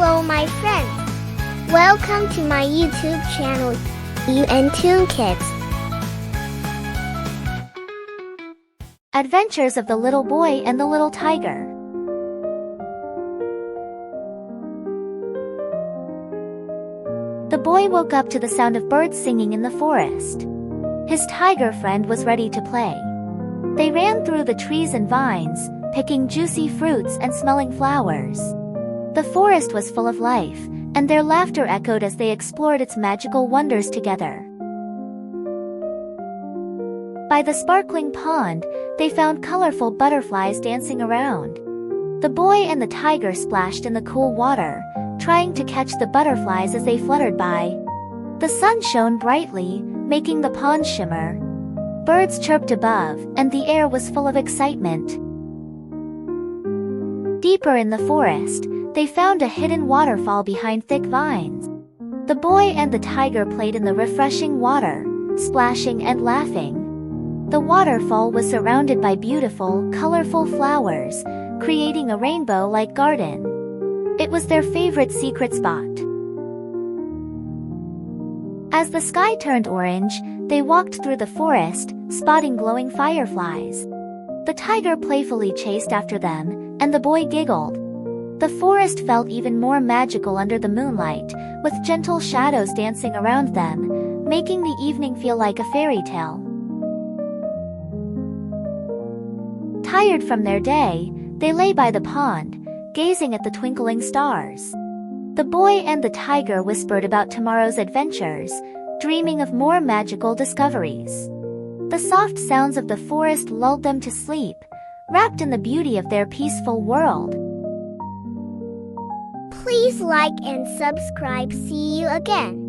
Hello my friends. Welcome to my YouTube channel, enchanting Kids. Adventures of the Little Boy and the Little Tiger. The boy woke up to the sound of birds singing in the forest. His tiger friend was ready to play. They ran through the trees and vines, picking juicy fruits and smelling flowers. The forest was full of life, and their laughter echoed as they explored its magical wonders together. By the sparkling pond, they found colorful butterflies dancing around. The boy and the tiger splashed in the cool water, trying to catch the butterflies as they fluttered by. The sun shone brightly, making the pond shimmer. Birds chirped above, and the air was full of excitement. Deeper in the forest, they found a hidden waterfall behind thick vines. The boy and the tiger played in the refreshing water, splashing and laughing. The waterfall was surrounded by beautiful, colorful flowers, creating a rainbow-like garden. It was their favorite secret spot. As the sky turned orange, they walked through the forest, spotting glowing fireflies. The tiger playfully chased after them, and the boy giggled. The forest felt even more magical under the moonlight, with gentle shadows dancing around them, making the evening feel like a fairy tale. Tired from their day, they lay by the pond, gazing at the twinkling stars. The boy and the tiger whispered about tomorrow's adventures, dreaming of more magical discoveries. The soft sounds of the forest lulled them to sleep, wrapped in the beauty of their peaceful world. Please like and subscribe. See you again.